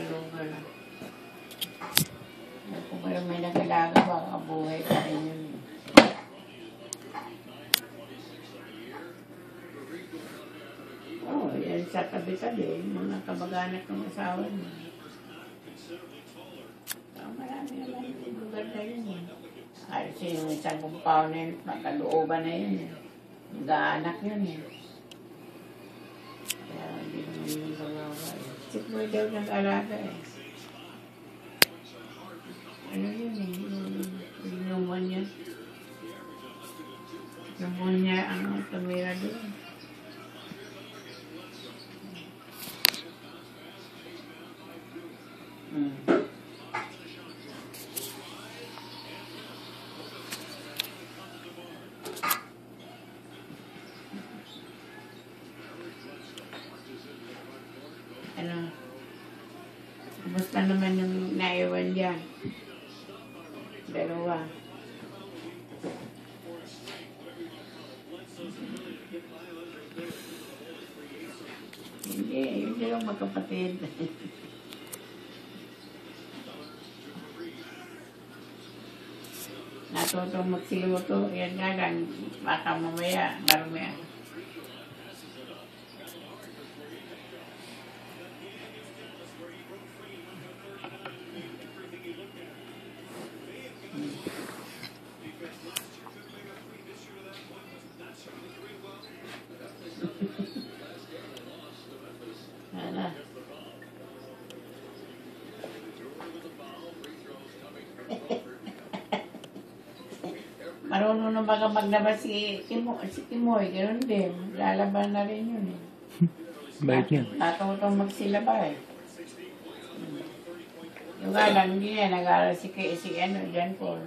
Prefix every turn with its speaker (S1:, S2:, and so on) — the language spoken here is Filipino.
S1: lugar. Kung may nagalaga, baka buhay pa rin yun. Oo, yan sa tabi-tabi, mga kamag-anak ng asawa niya. Marami naman yung lugar na yun eh. Ay, yung isang kumpaw na yun, makalooban na yun eh. Nag-aanak yun eh. Kaya hindi naman yung gawawa eh. Sipmoy daw nag-alaga eh. Ano yun eh, yung pneumonia. Pneumonia ang tumira doon. Ano, kumusta naman yung naiwan dyan? Dalawa. Hindi lang magkapatid. Natutong magsiluto, yan nga lang, baka mamaya, marami. Ano? Marunong na baga maglabas si Timoy, gano'n din. Lalaban na rin yun eh.
S2: Bait niya.
S1: Natutong magsilaba eh. Yung nga lang, hindi niya nag-aaral si ano, John Paul.